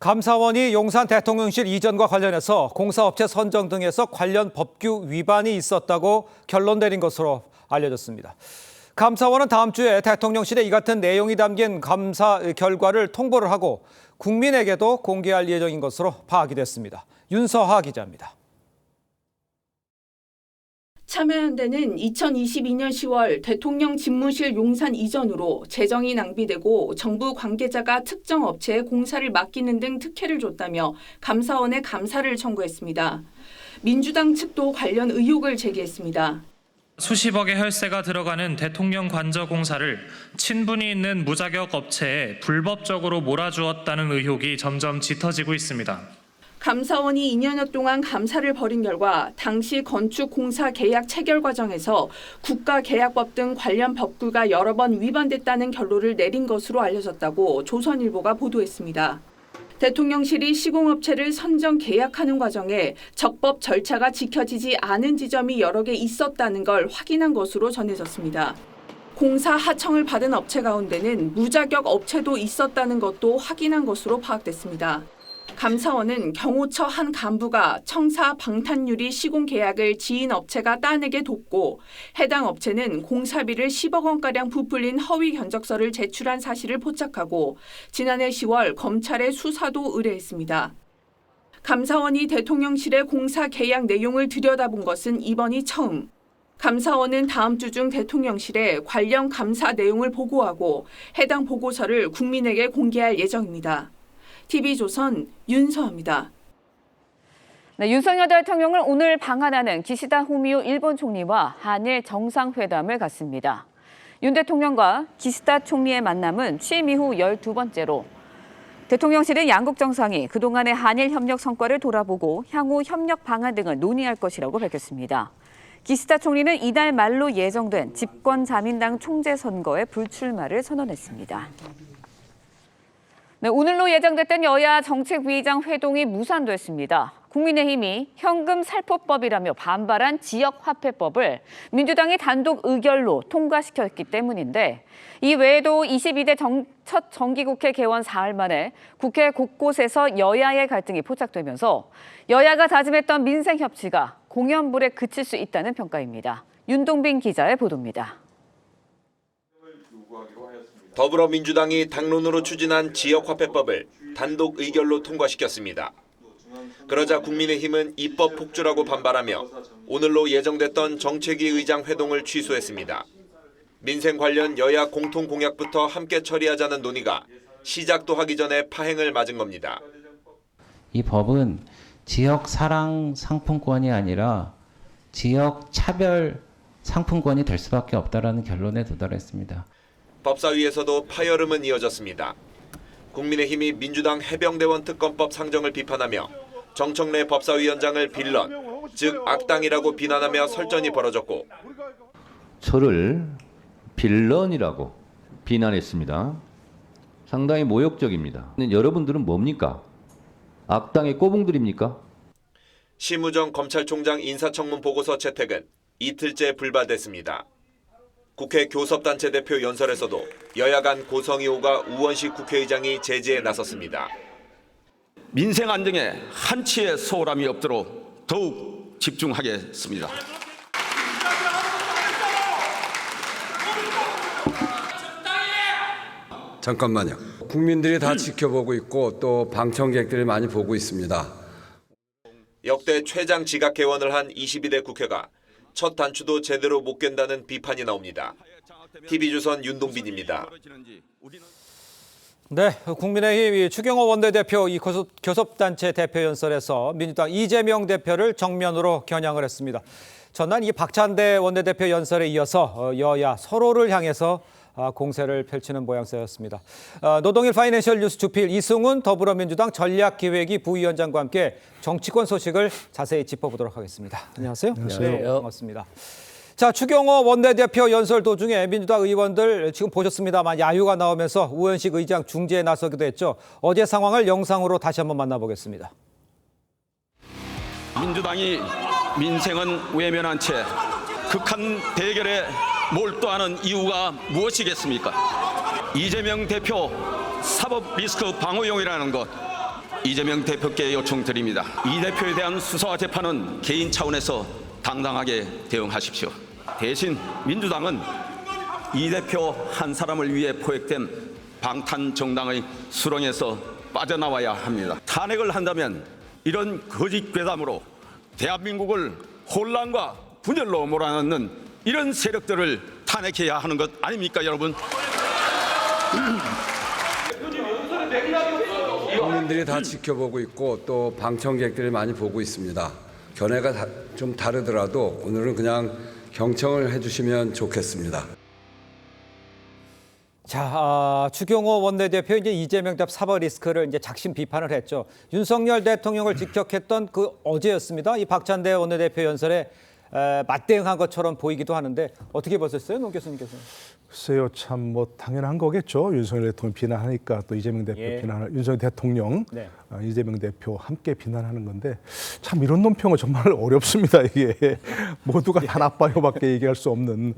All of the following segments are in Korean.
감사원이 용산 대통령실 이전과 관련해서 공사업체 선정 등에서 관련 법규 위반이 있었다고 결론 내린 것으로 알려졌습니다. 감사원은 다음 주에 대통령실에 이 같은 내용이 담긴 감사 결과를 통보를 하고 국민에게도 공개할 예정인 것으로 파악이 됐습니다. 윤서하 기자입니다. 참여연대는 2022년 10월 대통령 집무실 용산 이전으로 재정이 낭비되고 정부 관계자가 특정 업체에 공사를 맡기는 등 특혜를 줬다며 감사원에 감사를 청구했습니다. 민주당 측도 관련 의혹을 제기했습니다. 수십억의 혈세가 들어가는 대통령 관저 공사를 친분이 있는 무자격 업체에 불법적으로 몰아주었다는 의혹이 점점 짙어지고 있습니다. 감사원이 2년여 동안 감사를 벌인 결과 당시 건축공사 계약 체결 과정에서 국가계약법 등 관련 법규가 여러 번 위반됐다는 결론을 내린 것으로 알려졌다고 조선일보가 보도했습니다. 대통령실이 시공업체를 선정 계약하는 과정에 적법 절차가 지켜지지 않은 지점이 여러 개 있었다는 걸 확인한 것으로 전해졌습니다. 공사 하청을 받은 업체 가운데는 무자격 업체도 있었다는 것도 확인한 것으로 파악됐습니다. 감사원은 경호처 한 간부가 청사 방탄유리 시공 계약을 지인 업체가 따내게 돕고 해당 업체는 공사비를 10억 원가량 부풀린 허위 견적서를 제출한 사실을 포착하고 지난해 10월 검찰에 수사도 의뢰했습니다. 감사원이 대통령실의 공사 계약 내용을 들여다본 것은 이번이 처음. 감사원은 다음 주 중 대통령실에 관련 감사 내용을 보고하고 해당 보고서를 국민에게 공개할 예정입니다. TV조선 윤서입니다. 네, 윤석열 대통령은 오늘 방한하는 기시다 후미오 일본 총리와 한일 정상회담을 갖습니다. 윤 대통령과 기시다 총리의 만남은 취임 이후 12번째로 대통령실은 양국 정상이 그동안의 한일 협력 성과를 돌아보고 향후 협력 방안 등을 논의할 것이라고 밝혔습니다. 기시다 총리는 이달 말로 예정된 집권자민당 총재 선거에 불출마를 선언했습니다. 네, 오늘로 예정됐던 여야 정책위의장 회동이 무산됐습니다. 국민의힘이 현금 살포법이라며 반발한 지역화폐법을 민주당이 단독 의결로 통과시켰기 때문인데 이 외에도 22대 첫 정기국회 개원 사흘 만에 국회 곳곳에서 여야의 갈등이 포착되면서 여야가 다짐했던 민생협치가 공연불에 그칠 수 있다는 평가입니다. 윤동빈 기자의 보도입니다. 더불어민주당이 당론으로 추진한 지역화폐법을 단독 의결로 통과시켰습니다. 그러자 국민의힘은 입법 폭주라고 반발하며 오늘로 예정됐던 정책위 의장 회동을 취소했습니다. 민생 관련 여야 공통 공약부터 함께 처리하자는 논의가 시작도 하기 전에 파행을 맞은 겁니다. 이 법은 지역 사랑 상품권이 아니라 지역 차별 상품권이 될 수밖에 없다라는 결론에 도달했습니다. 법사위에서도 파열음은 이어졌습니다. 국민의힘이 민주당 해병대원 특검법 상정을 비판하며 정청래 법사위원장을 빌런, 즉 악당이라고 비난하며 설전이 벌어졌고 저를 빌런이라고 비난했습니다. 상당히 모욕적입니다. 여러분들은 뭡니까? 악당의 꼬붕들입니까? 심우정 검찰총장 인사청문 보고서 채택은 이틀째 불발됐습니다. 국회 교섭단체 대표 연설에서도 여야 간 고성이 오가 우원식 국회의장이 제지에 나섰습니다. 민생 안정에 한치의 소홀함이 없도록 더욱 집중하겠습니다. 잠깐만요. 국민들이 다 지켜보고 있고 또 방청객들이 많이 보고 있습니다. 역대 최장 지각 개원을 한 22대 국회가 첫 단추도 제대로 못 깬다는 비판이 나옵니다. TV조선 윤동빈입니다. 네, 국민의힘 추경호 원내대표 이 교섭단체 대표 연설에서 민주당 이재명 대표를 정면으로 겨냥을 했습니다. 전날 이 박찬대 원내대표 연설에 이어서 여야 서로를 향해서 공세를 펼치는 모양새였습니다. 노동일 파이낸셜 뉴스 주필 이승훈 더불어민주당 전략기획위 부위원장과 함께 정치권 소식을 자세히 짚어보도록 하겠습니다. 안녕하세요. 안녕하세요. 네, 반갑습니다. 자, 추경호 원내대표 연설 도중에 민주당 의원들 지금 보셨습니다만 야유가 나오면서 우원식 의장 중재에 나서기도 했죠. 어제 상황을 영상으로 다시 한번 만나보겠습니다. 민주당이 민생은 외면한 채 극한 대결에 몰두하는 이유가 무엇이겠습니까? 이재명 대표 사법 리스크 방어용이라는 것, 이재명 대표께 요청드립니다. 이 대표에 대한 수사와 재판은 개인 차원에서 당당하게 대응하십시오. 대신 민주당은 이 대표 한 사람을 위해 포획된 방탄 정당의 수렁에서 빠져나와야 합니다. 탄핵을 한다면 이런 거짓 괴담으로 대한민국을 혼란과 분열로 몰아넣는 이런 세력들을 탄핵해야 하는 것 아닙니까, 여러분? 국민들이 다 지켜보고 있고 또 방청객들이 많이 보고 있습니다. 견해가 좀 다르더라도 오늘은 그냥 경청을 해주시면 좋겠습니다. 자, 추경호 원내대표 이제 이재명 대표 사법 리스크를 이제 작심 비판을 했죠. 윤석열 대통령을 직격했던 그 어제였습니다. 이 박찬대 원내대표 연설에 맞대응한 것처럼 보이기도 하는데 어떻게 보셨어요, 노 교수님께서는? 글쎄요, 참 뭐 당연한 거겠죠. 윤석열 대통령 비난하니까 또 이재명 대표 비난을 윤석열 대통령, 네. 이재명 대표 함께 비난하는 건데 참 이런 논평은 정말 어렵습니다. 이게 모두가 다 나빠요밖에 얘기할 수 없는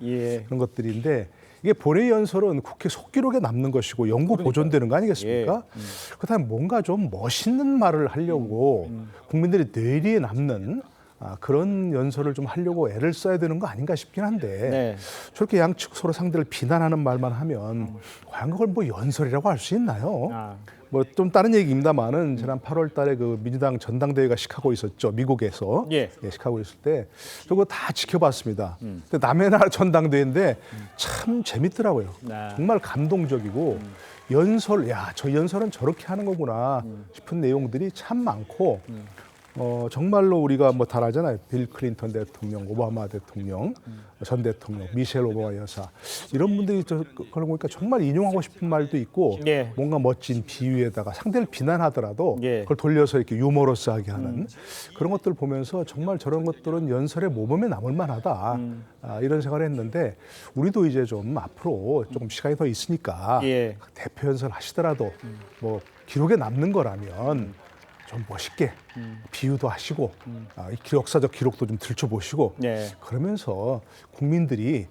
그런 것들인데. 이게 본회의 연설은 국회 속기록에 남는 것이고 영구 보존되는 거 아니겠습니까? 그렇다면 뭔가 좀 멋있는 말을 하려고 국민들의 뇌리에 남는 그런 연설을 좀 하려고 애를 써야 되는 거 아닌가 싶긴 한데 저렇게 양측 서로 상대를 비난하는 말만 하면 과연 그걸 뭐 연설이라고 할 수 있나요? 뭐 좀 다른 얘기입니다만은 지난 8월 달에 그 민주당 전당대회가 시카고에 있었죠. 미국에서. 시카고에 있을 때 저거 다 지켜봤습니다. 근데 남의 나라 전당대회인데 참 재밌더라고요. 정말 감동적이고 연설, 야, 저 연설은 저렇게 하는 거구나 싶은 내용들이 참 많고 정말로 우리가 뭐 다 알잖아요. 빌 클린턴 대통령, 오바마 대통령, 전 대통령, 미셸 오바마 여사 이런 분들이 그런 거니까 정말 인용하고 싶은 말도 있고 뭔가 멋진 비유에다가 상대를 비난하더라도 그걸 돌려서 이렇게 유머러스하게 하는 그런 것들을 보면서 정말 저런 것들은 연설의 모범에 남을 만하다 이런 생각을 했는데 우리도 이제 좀 앞으로 조금 시간이 더 있으니까 대표 연설 하시더라도 뭐 기록에 남는 거라면 좀 멋있게 비유도 하시고 이 역사적 기록도 좀 들춰보시고 그러면서 국민들이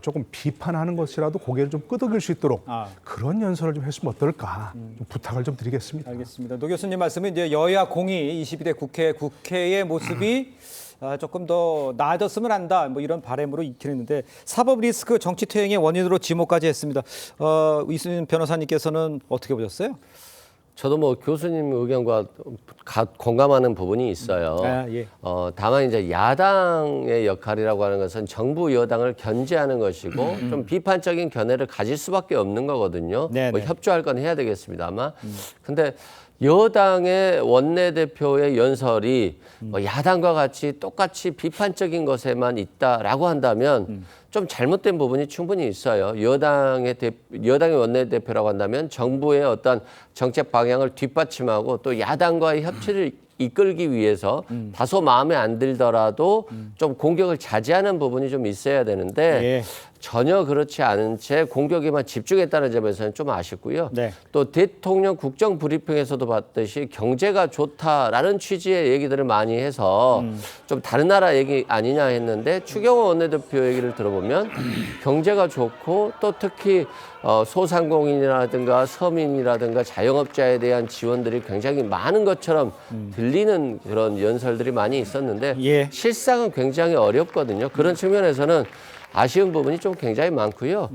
조금 비판하는 것이라도 고개를 좀 끄덕일 수 있도록 그런 연설을 좀 했으면 어떨까 좀 부탁을 좀 드리겠습니다. 알겠습니다. 노 교수님 말씀은 이제 여야 공의 22대 국회의 모습이 조금 더 나아졌으면 한다 뭐 이런 바람으로 익히는데 사법 리스크 정치 퇴행의 원인으로 지목까지 했습니다. 이순신 변호사님께서는 어떻게 보셨어요? 저도 뭐 교수님 의견과 공감하는 부분이 있어요. 다만 이제 야당의 역할이라고 하는 것은 정부 여당을 견제하는 것이고 좀 비판적인 견해를 가질 수밖에 없는 거거든요. 뭐 협조할 건 해야 되겠습니다만. 근데 여당의 원내대표의 연설이 뭐 야당과 같이 똑같이 비판적인 것에만 있다라고 한다면 좀 잘못된 부분이 충분히 있어요. 여당의 원내대표라고 한다면 정부의 어떤 정책 방향을 뒷받침하고 또 야당과의 협치를 이끌기 위해서 다소 마음에 안 들더라도 좀 공격을 자제하는 부분이 좀 있어야 되는데 전혀 그렇지 않은 채 공격에만 집중했다는 점에서는 좀 아쉽고요. 또 대통령 국정 브리핑에서도 봤듯이 경제가 좋다라는 취지의 얘기들을 많이 해서 좀 다른 나라 얘기 아니냐 했는데 추경호 원내대표 얘기를 들어보면 경제가 좋고 또 특히 소상공인이라든가 서민이라든가 자영업자에 대한 지원들이 굉장히 많은 것처럼 들리는 그런 연설들이 많이 있었는데 실상은 굉장히 어렵거든요. 그런 측면에서는 아쉬운 부분이 좀 굉장히 많고요.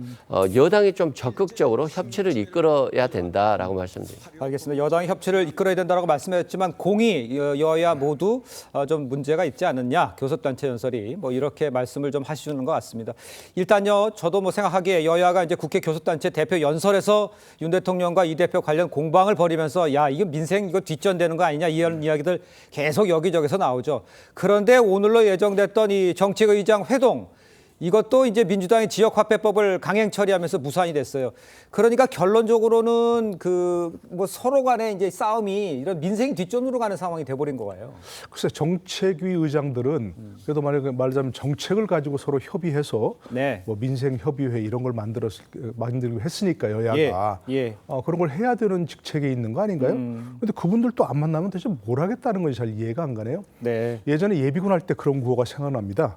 여당이 좀 적극적으로 협치를 이끌어야 된다라고 말씀드립니다. 알겠습니다. 여당이 협치를 이끌어야 된다고 말씀하셨지만 공의 여야 모두 좀 문제가 있지 않느냐. 교섭단체 연설이 뭐 이렇게 말씀을 좀 하시는 것 같습니다. 일단요, 저도 뭐 생각하기에 여야가 이제 국회 교섭단체 대표 연설에서 윤 대통령과 이 대표 관련 공방을 벌이면서 야, 이거 민생 이거 뒷전되는 거 아니냐 이런 이야기들 계속 여기저기서 나오죠. 그런데 오늘로 예정됐던 이 정책의장 회동 이것도 이제 민주당이 지역화폐법을 강행 처리하면서 무산이 됐어요. 그러니까 결론적으로는 그 뭐 서로 간에 이제 싸움이 이런 민생이 뒷전으로 가는 상황이 돼버린 거예요. 글쎄 정책위 의장들은 그래도 말하자면 정책을 가지고 서로 협의해서 뭐 민생 협의회 이런 걸 만들고 했으니까 여야가 그런 걸 해야 되는 직책에 있는 거 아닌가요? 근데 그분들도 안 만나면 대체 뭘 하겠다는 건지 잘 이해가 안 가네요. 예전에 예비군 할 때 그런 구호가 생각납니다.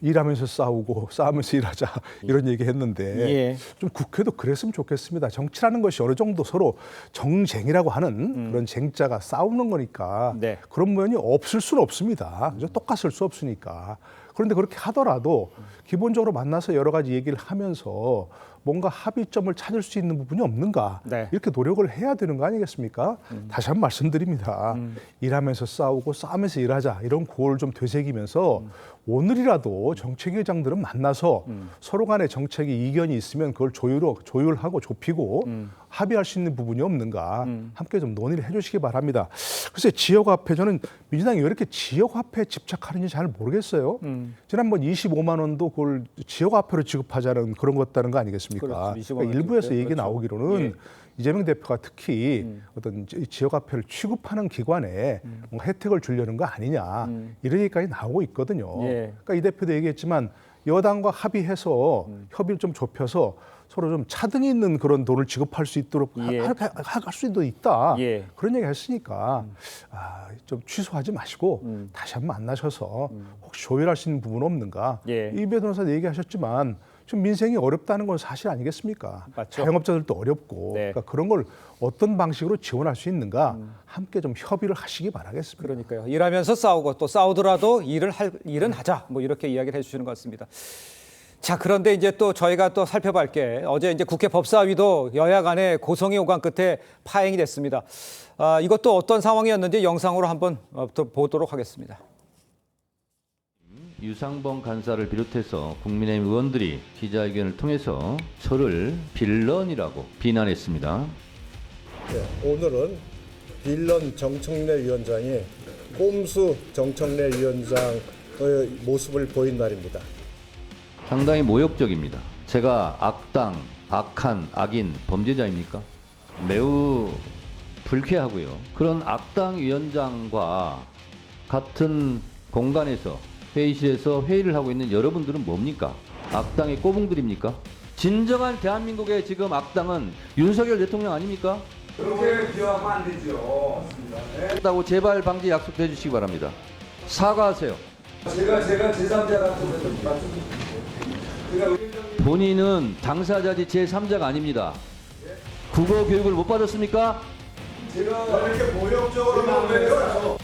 일하면서 싸우고 싸우고 싸우면서 일하자 이런 얘기했는데 예. 좀 국회도 그랬으면 좋겠습니다. 정치라는 것이 어느 정도 서로 정쟁이라고 하는 그런 쟁자가 싸우는 거니까 네. 그런 면이 없을 수는 없습니다. 그죠? 똑같을 수 없으니까. 그런데 그렇게 하더라도 기본적으로 만나서 여러 가지 얘기를 하면서 뭔가 합의점을 찾을 수 있는 부분이 없는가 네. 이렇게 노력을 해야 되는 거 아니겠습니까? 다시 한번 말씀드립니다. 일하면서 싸우고 싸우면서 일하자 이런 고를 좀 되새기면서 오늘이라도 정책위원장들은 만나서 서로 간에 정책에 이견이 있으면 그걸 조율하고 좁히고 합의할 수 있는 부분이 없는가 함께 좀 논의를 해주시기 바랍니다. 글쎄 지역화폐 저는 민주당이 왜 이렇게 지역화폐에 집착하는지 잘 모르겠어요. 지난번 25만 원도 그걸 지역화폐로 지급하자는 그런 것다는 거 아니겠습니까? 그렇죠. 25만 그러니까 일부에서 얘기 그렇죠. 나오기로는 예. 이재명 대표가 특히 어떤 지역화폐를 취급하는 기관에 뭔가 혜택을 주려는 거 아니냐 이런 얘기까지 나오고 있거든요. 예. 그러니까 이 대표도 얘기했지만 여당과 합의해서 협의를 좀 좁혀서 서로 좀 차등이 있는 그런 돈을 지급할 수 있도록 예. 할 수도 있다. 예. 그런 얘기 했으니까 좀 취소하지 마시고 다시 한번 만나셔서 혹시 조율할 수 있는 부분 없는가. 예. 이 변호사 얘기하셨지만 지금 민생이 어렵다는 건 사실 아니겠습니까? 맞죠. 자영업자들도 어렵고 네. 그러니까 그런 걸 어떤 방식으로 지원할 수 있는가 함께 좀 협의를 하시기 바라겠습니다. 그러니까요. 일하면서 싸우고 또 싸우더라도 일은 하자. 뭐 이렇게 이야기를 해주시는 것 같습니다. 자, 그런데 이제 또 저희가 또 살펴볼 게 어제 이제 국회 법사위도 여야 간의 고성의 오간 끝에 파행이 됐습니다. 이것도 어떤 상황이었는지 영상으로 한번 보도록 하겠습니다. 유상범 간사를 비롯해서 국민의힘 의원들이 기자회견을 통해서 저를 빌런이라고 비난했습니다. 네, 오늘은 빌런 정청래 위원장이 꼼수 정청래 위원장의 모습을 보인 날입니다. 상당히 모욕적입니다. 제가 악당, 악한, 악인, 범죄자입니까? 매우 불쾌하고요. 그런 악당 위원장과 같은 공간에서 회의실에서 회의를 하고 있는 여러분들은 뭡니까? 악당의 꼬붕들입니까? 진정한 대한민국의 지금 악당은 윤석열 대통령 아닙니까? 그렇게 비하하면 안 되죠. 다고 제발 방지 약속해 주시기 바랍니다. 사과하세요. 제가 제3자 같은 본인은 당사자지 제3자가 아닙니다. 국어 교육을 못 받았습니까? 제가 이렇게 모욕적으로 말해요.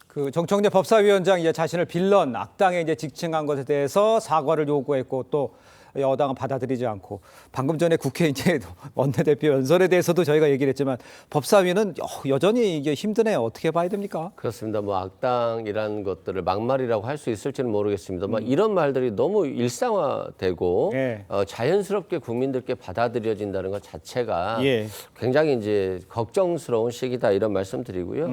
그 정청래 법사위원장이 이제 자신을 빌런 악당에 이제 직칭한 것에 대해서 사과를 요구했고 또 여당은 받아들이지 않고 방금 전에 국회 이제 원내대표 연설에 대해서도 저희가 얘기를 했지만 법사위는 여전히 이게 힘드네요. 어떻게 봐야 됩니까? 그렇습니다. 뭐 악당이라는 것들을 막말이라고 할 수 있을지는 모르겠습니다만 이런 말들이 너무 일상화되고 예. 자연스럽게 국민들께 받아들여진다는 것 자체가 예. 굉장히 이제 걱정스러운 시기다 이런 말씀드리고요.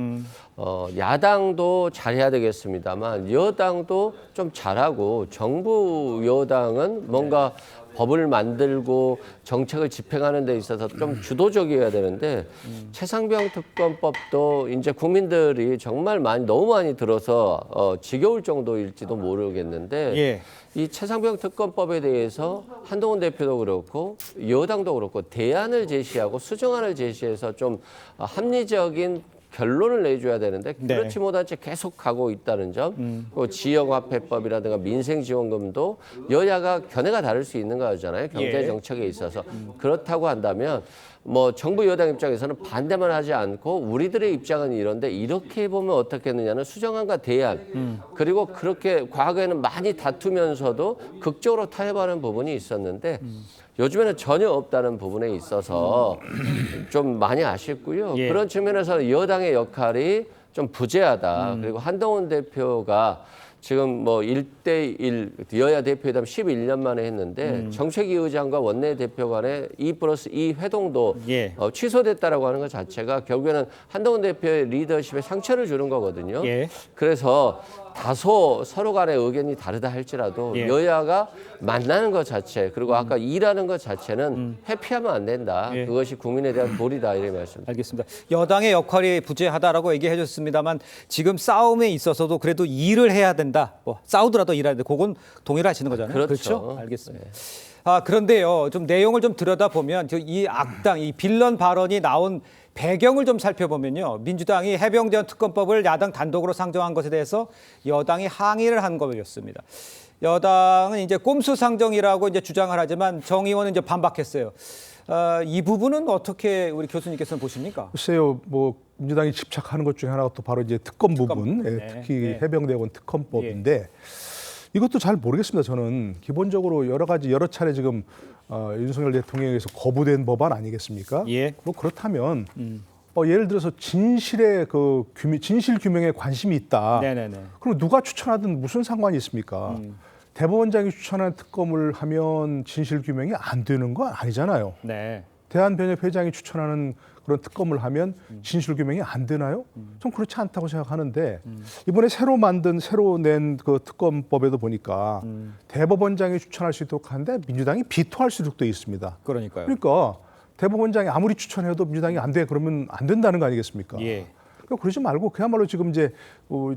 야당도 잘해야 되겠습니다만 여당도 좀 잘하고 정부 여당은 뭔가 법을 만들고 정책을 집행하는 데 있어서 좀 주도적이어야 되는데 최상병 특검법도 이제 국민들이 정말 너무 많이 들어서 지겨울 정도일지도 모르겠는데 예. 이 최상병 특검법에 대해서 한동훈 대표도 그렇고 여당도 그렇고 대안을 제시하고 수정안을 제시해서 좀 합리적인 결론을 내줘야 되는데 그렇지 못한 채 계속 가고 있다는 점, 그 지역화폐법이라든가 민생지원금도 여야가 견해가 다를 수 있는 거잖아요. 경제 정책에 있어서 그렇다고 한다면 뭐 정부 여당 입장에서는 반대만 하지 않고 우리들의 입장은 이런데 이렇게 보면 어떻겠느냐는 수정안과 대안 그리고 그렇게 과거에는 많이 다투면서도 극적으로 타협하는 부분이 있었는데 요즘에는 전혀 없다는 부분에 있어서 좀 많이 아쉽고요. 그런 측면에서 여당의 역할이 좀 부재하다. 그리고 한동훈 대표가 지금 뭐 1대1 여야 대표회담 11년 만에 했는데 정책위 의장과 원내대표 간의 2+2 회동도 취소됐다라고 하는 것 자체가 결국에는 한동훈 대표의 리더십에 상처를 주는 거거든요. 그래서 다소 서로 간의 의견이 다르다 할지라도 여야가 만나는 것 자체 그리고 아까 일하는 것 자체는 회피하면 안 된다. 그것이 국민에 대한 도리다 이런 말씀. 알겠습니다. 여당의 역할이 부재하다라고 얘기해 줬습니다만 지금 싸움에 있어서도 그래도 일을 해야 된다. 뭐 싸우더라도 일해야 돼. 그건 동일하시는 거잖아요. 그렇죠. 알겠습니다. 그런데요. 좀 내용을 좀 들여다보면 이 악당, 이 빌런 발언이 나온 배경을 좀 살펴보면요. 민주당이 해병대원 특검법을 야당 단독으로 상정한 것에 대해서 여당이 항의를 한 거였습니다. 여당은 이제 꼼수 상정이라고 이제 주장을 하지만 정 의원은 이제 반박했어요. 이 부분은 어떻게 우리 교수님께서는 보십니까? 글쎄요, 뭐 민주당이 집착하는 것 중에 하나가 또 바로 이제 특검 부분, 특히 해병대원 특검법인데 이것도 잘 모르겠습니다. 저는 기본적으로 여러 차례 지금 윤석열 대통령에서 거부된 법안 아니겠습니까? 뭐 그렇다면 예를 들어서 진실 규명에 관심이 있다. 그럼 누가 추천하든 무슨 상관이 있습니까? 대법원장이 추천한 특검을 하면 진실 규명이 안 되는 건 아니잖아요. 대한변협 회장이 추천하는 그런 특검을 하면 진실 규명이 안 되나요? 좀 그렇지 않다고 생각하는데 이번에 새로 낸 그 특검법에도 보니까 대법원장이 추천할 수 있도록 하는데 민주당이 비토할 수 있도록 되어 있습니다. 그러니까요. 그러니까 대법원장이 아무리 추천해도 민주당이 안 돼 그러면 안 된다는 거 아니겠습니까? 그러지 말고 그야말로 지금 이제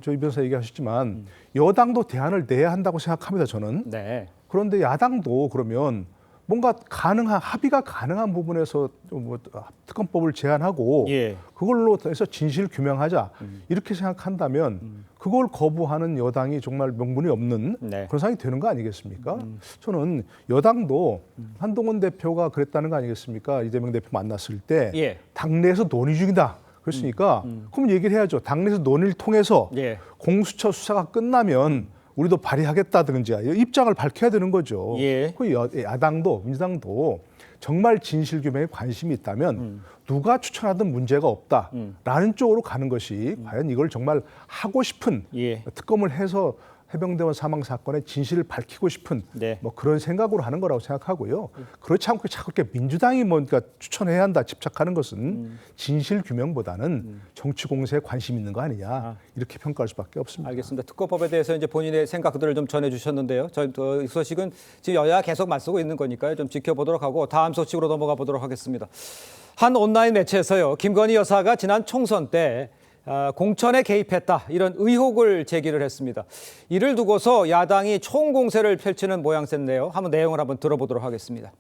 저희 변호사 얘기하셨지만 여당도 대안을 내야 한다고 생각합니다. 저는. 그런데 야당도 그러면 뭔가 합의가 가능한 부분에서 뭐 특검법을 제안하고 그걸로 해서 진실 규명하자 이렇게 생각한다면 그걸 거부하는 여당이 정말 명분이 없는 그런 상황이 되는 거 아니겠습니까? 저는 여당도 한동훈 대표가 그랬다는 거 아니겠습니까? 이재명 대표 만났을 때 당내에서 논의 중이다. 그랬으니까 그럼 얘기를 해야죠. 당내에서 논의를 통해서 공수처 수사가 끝나면 우리도 발의하겠다든지 입장을 밝혀야 되는 거죠. 그 야당도 민주당도 정말 진실 규명에 관심이 있다면 누가 추천하든 문제가 없다라는 쪽으로 가는 것이 과연 이걸 정말 하고 싶은 특검을 해서 해병대원 사망 사건의 진실을 밝히고 싶은 뭐 그런 생각으로 하는 거라고 생각하고요. 그렇지 않고 자꾸 이렇게 민주당이 뭔가 추천해야 한다 집착하는 것은 진실 규명보다는 정치 공세에 관심 있는 거 아니냐 이렇게 평가할 수밖에 없습니다. 알겠습니다. 특검법에 대해서 이제 본인의 생각들을 좀 전해주셨는데요. 이 소식은 지금 여야 계속 맞서고 있는 거니까요. 좀 지켜보도록 하고 다음 소식으로 넘어가 보도록 하겠습니다. 한 온라인 매체에서요. 김건희 여사가 지난 총선 때 공천에 개입했다 이런 의혹을 제기를 했습니다. 이를 두고서 야당이 총공세를 펼치는 모양새인데요. 한번 내용을 한번 들어보도록 하겠습니다.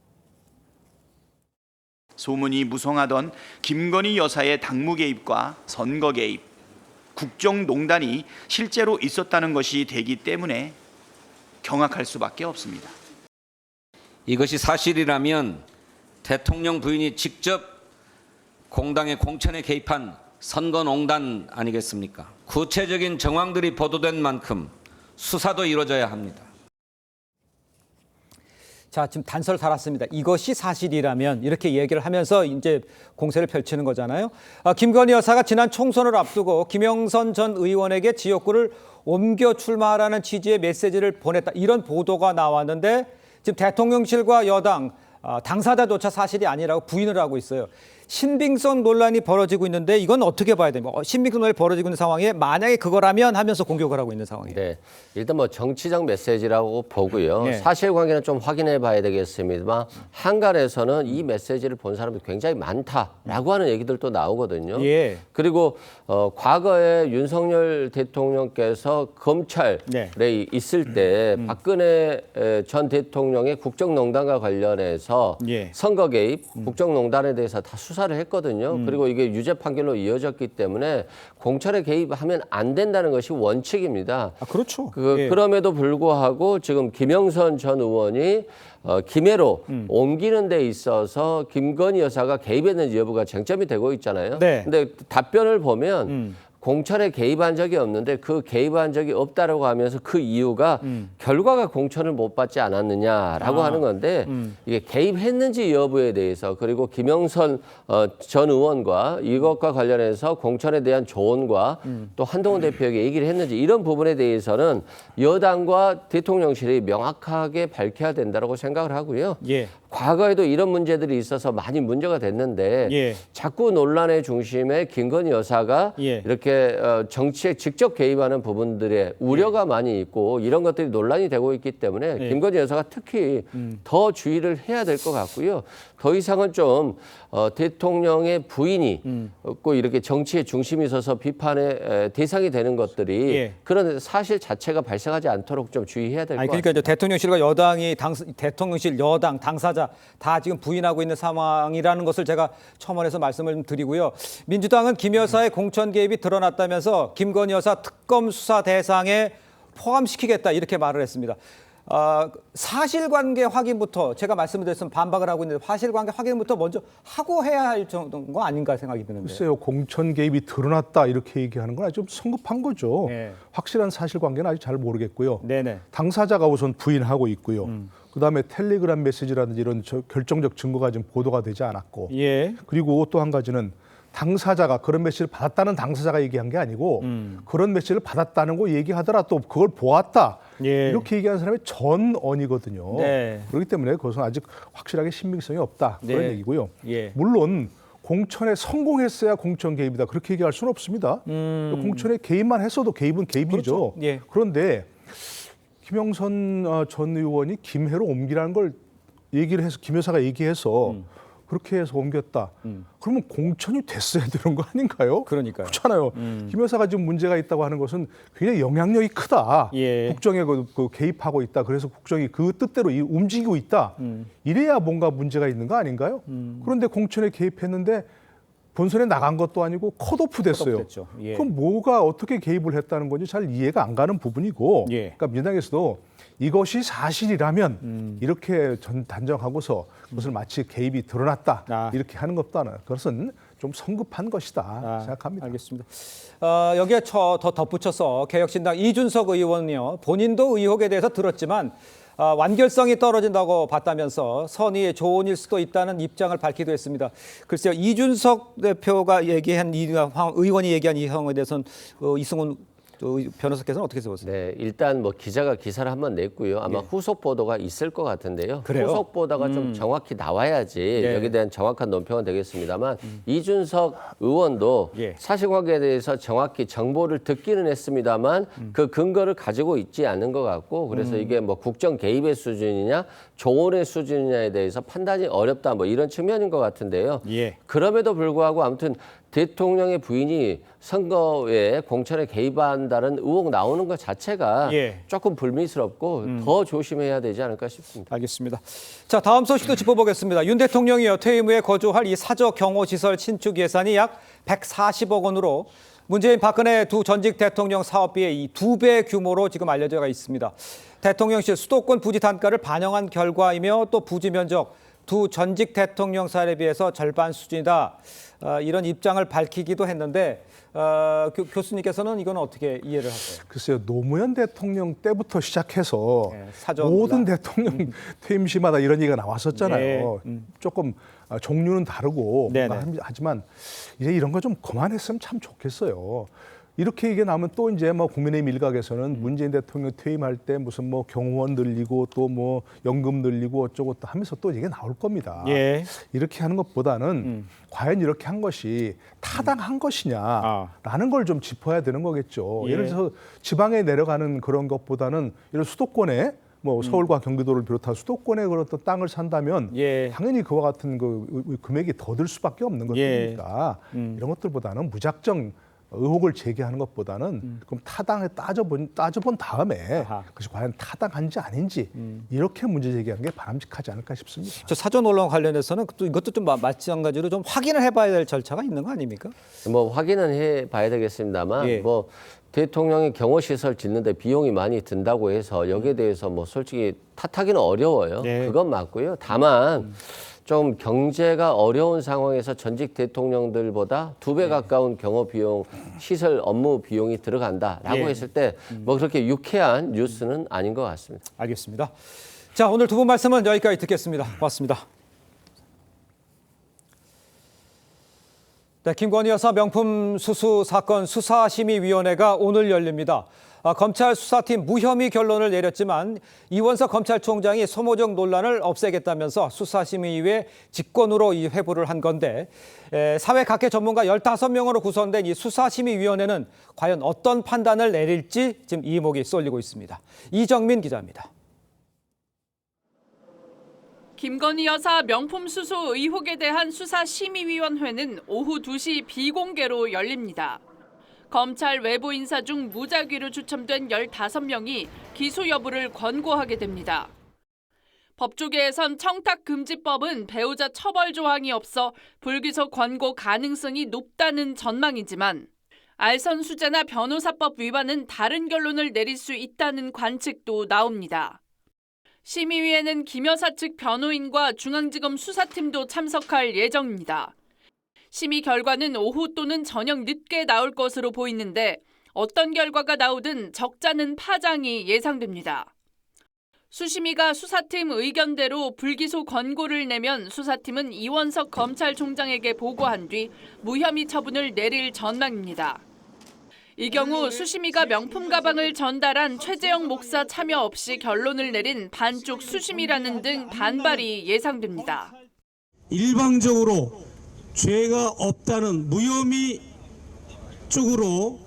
소문이 무성하던 김건희 여사의 당무 개입과 선거 개입, 국정농단이 실제로 있었다는 것이 되기 때문에 경악할 수밖에 없습니다. 이것이 사실이라면 대통령 부인이 직접 공당의 공천에 개입한 선거농단 아니겠습니까? 구체적인 정황들이 보도된 만큼 수사도 이루어져야 합니다. 자, 지금 단서를 달았습니다. 이것이 사실이라면 이렇게 얘기를 하면서 이제 공세를 펼치는 거잖아요. 김건희 여사가 지난 총선을 앞두고 김영선 전 의원에게 지역구를 옮겨 출마하라는 취지의 메시지를 보냈다. 이런 보도가 나왔는데 지금 대통령실과 여당 당사자조차 사실이 아니라고 부인을 하고 있어요. 신빙성 논란이 벌어지고 있는데 이건 어떻게 봐야 됩니까? 신빙성 논란이 벌어지고 있는 상황에 만약에 그거라면 하면서 공격을 하고 있는 상황이에요. 일단 뭐 정치적 메시지라고 보고요. 사실관계는 좀 확인해 봐야 되겠습니다만 한간에서는 이 메시지를 본 사람이 굉장히 많다라고 하는 얘기들도 나오거든요. 그리고 과거에 윤석열 대통령께서 검찰에 있을 때 박근혜 전 대통령의 국정농단과 관련해서 선거 개입, 국정농단에 대해서 다 수사를 했거든요. 그리고 이게 유죄 판결로 이어졌기 때문에 공천에 개입하면 안 된다는 것이 원칙입니다. 그렇죠. 그럼에도 불구하고 지금 김영선 전 의원이 김해로 옮기는 데 있어서 김건희 여사가 개입했는지 여부가 쟁점이 되고 있잖아요. 근데 답변을 보면 공천에 개입한 적이 없는데 그 개입한 적이 없다라고 하면서 그 이유가 결과가 공천을 못 받지 않았느냐라고 하는 건데 이게 개입했는지 여부에 대해서 그리고 김영선 전 의원과 이것과 관련해서 공천에 대한 조언과 또 한동훈 대표에게 얘기를 했는지 이런 부분에 대해서는 여당과 대통령실이 명확하게 밝혀야 된다고 생각을 하고요. 과거에도 이런 문제들이 있어서 많이 문제가 됐는데 자꾸 논란의 중심에 김건희 여사가 이렇게 정치에 직접 개입하는 부분들의 우려가 많이 있고 이런 것들이 논란이 되고 있기 때문에 김건희 여사가 특히 더 주의를 해야 될 것 같고요. 더 이상은 좀 대통령의 부인이 꼭 이렇게 정치의 중심에 서서 비판의 대상이 되는 것들이 예. 그런 사실 자체가 발생하지 않도록 좀 주의해야 될 것 그러니까 같습니다. 이제 대통령실과 여당이 대통령실, 여당, 당사자 다 지금 부인하고 있는 상황이라는 것을 제가 첨언해서 말씀을 좀 드리고요. 민주당은 김 여사의 공천 개입이 드러났다면서 김건희 여사 특검 수사 대상에 포함시키겠다 이렇게 말을 했습니다. 사실관계 확인부터 제가 말씀드렸으면 반박을 하고 있는데 사실관계 확인부터 먼저 하고 해야 할 정도인 거 아닌가 생각이 드는데. 글쎄요. 공천 개입이 드러났다 이렇게 얘기하는 건 아주 좀 성급한 거죠. 네. 확실한 사실관계는 아직 잘 모르겠고요. 네네. 당사자가 우선 부인하고 있고요. 그다음에 텔레그램 메시지라든지 이런 결정적 증거가 지금 보도가 되지 않았고 예. 그리고 또 한 가지는 당사자가 그런 메시지를 받았다는 당사자가 얘기한 게 아니고 그런 메시지를 받았다는 거 얘기하더라 또 그걸 보았다 예. 이렇게 얘기하는 사람이 전언이거든요. 네. 그렇기 때문에 그것은 아직 확실하게 신빙성이 없다 그런 네. 얘기고요. 예. 물론 공천에 성공했어야 공천 개입이다 그렇게 얘기할 수는 없습니다. 공천에 개입만 했어도 개입은 개입이죠. 그렇죠. 예. 그런데 김영선 전 의원이 김해로 옮기라는 걸 얘기를 해서 김 여사가 얘기해서 그렇게 해서 옮겼다. 그러면 공천이 됐어야 되는 거 아닌가요? 그러니까요. 그렇잖아요. 김 여사가 지금 문제가 있다고 하는 것은 굉장히 영향력이 크다. 예. 국정에 그 개입하고 있다. 그래서 국정이 그 뜻대로 움직이고 있다. 이래야 뭔가 문제가 있는 거 아닌가요? 그런데 공천에 개입했는데 본선에 나간 것도 아니고 컷오프 됐어요. 됐죠. 예. 그럼 뭐가 어떻게 개입을 했다는 건지 잘 이해가 안 가는 부분이고 예. 그러니까 민주당에서도 이것이 사실이라면 이렇게 단정하고서 그것을 마치 개입이 드러났다 이렇게 하는 것도 아니라 그것은 좀 성급한 것이다 생각합니다. 알겠습니다. 여기에 더 덧붙여서 개혁신당 이준석 의원이요. 본인도 의혹에 대해서 들었지만 완결성이 떨어진다고 봤다면서 선의의 조언일 수도 있다는 입장을 밝히기도 했습니다. 글쎄요. 이준석 대표가 얘기한 의원이 얘기한 이 상황에 대해서는 이승훈 변호사께서는 어떻게 보세요? 네, 일단 뭐 기자가 기사를 한번 냈고요. 아마 예. 후속 보도가 있을 것 같은데요. 그래요? 후속 보도가 좀 정확히 나와야지 예. 여기에 대한 정확한 논평은 되겠습니다만 이준석 의원도 예. 사실관계에 대해서 정확히 정보를 듣기는 했습니다만 그 근거를 가지고 있지 않은 것 같고 그래서 이게 뭐 국정 개입의 수준이냐 조언의 수준이냐에 대해서 판단이 어렵다 뭐 이런 측면인 것 같은데요. 예. 그럼에도 불구하고 아무튼 대통령의 부인이 선거에 공천에 개입한다는 의혹 나오는 것 자체가 예. 조금 불미스럽고 더 조심해야 되지 않을까 싶습니다. 알겠습니다. 자, 다음 소식도 짚어보겠습니다. 윤 대통령이요. 퇴임 후에 거주할 이 사저 경호시설 신축 예산이 약 140억 원으로 문재인 박근혜 두 전직 대통령 사업비의 이 2배 규모로 지금 알려져 있습니다. 대통령실 수도권 부지 단가를 반영한 결과이며 또 부지 면적 두 전직 대통령 사례에 비해서 절반 수준이다. 이런 입장을 밝히기도 했는데 교수님께서는 이건 어떻게 이해를 하세요? 글쎄요. 노무현 대통령 때부터 시작해서 사전 모든 대통령 퇴임 시마다 이런 얘기가 나왔었잖아요. 네. 조금 종류는 다르고 네네. 하지만 이제 이런 거 좀 그만했으면 참 좋겠어요. 이렇게 얘기 나오면 또 이제 뭐 국민의힘 일각에서는 문재인 대통령 퇴임할 때 무슨 뭐 경호원 늘리고 또 뭐 연금 늘리고 어쩌고 또 하면서 또 이게 나올 겁니다. 예. 이렇게 하는 것보다는 과연 이렇게 한 것이 타당한 것이냐라는 걸 좀 짚어야 되는 거겠죠. 예. 예를 들어서 지방에 내려가는 그런 것보다는 예를 서울권에 뭐 서울과 경기도를 비롯한 수도권에 그런 또 땅을 산다면 예. 당연히 그와 같은 그 금액이 더 들 수밖에 없는 것들이니까 이런 것들보다는 무작정 의혹을 제기하는 것보다는 그럼 타당에 따져본 다음에 그것이 과연 타당한지 아닌지 이렇게 문제 제기하는 게 바람직하지 않을까 싶습니다. 저 사전 언론 관련해서는 또 이것도 좀 마찬가지로 좀 확인을 해봐야 될 절차가 있는 거 아닙니까? 뭐 확인은 해봐야 되겠습니다만 예. 뭐 대통령이 경호시설 짓는데 비용이 많이 든다고 해서 여기에 대해서 뭐 솔직히 탓하기는 어려워요. 예. 그건 맞고요. 다만 좀 경제가 어려운 상황에서 전직 대통령들보다 2배 가까운 경호 비용, 시설 업무 비용이 들어간다라고 예. 했을 때 뭐 그렇게 유쾌한 뉴스는 아닌 것 같습니다. 알겠습니다. 자, 오늘 두 분 말씀은 여기까지 듣겠습니다. 고맙습니다. 네, 김건희 여사 명품 수수 사건 수사심의위원회가 오늘 열립니다. 검찰 수사팀 무혐의 결론을 내렸지만 이원석 검찰총장이 소모적 논란을 없애겠다면서 수사심의위에 직권으로 이 회부를 한 건데 사회 각계 전문가 15명으로 구성된 이 수사심의위원회는 과연 어떤 판단을 내릴지 지금 이목이 쏠리고 있습니다. 이정민 기자입니다. 김건희 여사 명품 수수 의혹에 대한 수사심의위원회는 오후 2시 비공개로 열립니다. 검찰 외부 인사 중 무작위로 추첨된 15명이 기소 여부를 권고하게 됩니다. 법조계에선 청탁금지법은 배우자 처벌 조항이 없어 불기소 권고 가능성이 높다는 전망이지만 알선수재나 변호사법 위반은 다른 결론을 내릴 수 있다는 관측도 나옵니다. 심의위에는 김 여사 측 변호인과 중앙지검 수사팀도 참석할 예정입니다. 심의 결과는 오후 또는 저녁 늦게 나올 것으로 보이는데 어떤 결과가 나오든 적잖은 파장이 예상됩니다. 수심위가 수사팀 의견대로 불기소 권고를 내면 수사팀은 이원석 검찰총장에게 보고한 뒤 무혐의 처분을 내릴 전망입니다. 이 경우 수심위가 명품 가방을 전달한 최재형 목사 참여 없이 결론을 내린 반쪽 수심이라는 등 반발이 예상됩니다. 일방적으로 죄가 없다는 무혐의 쪽으로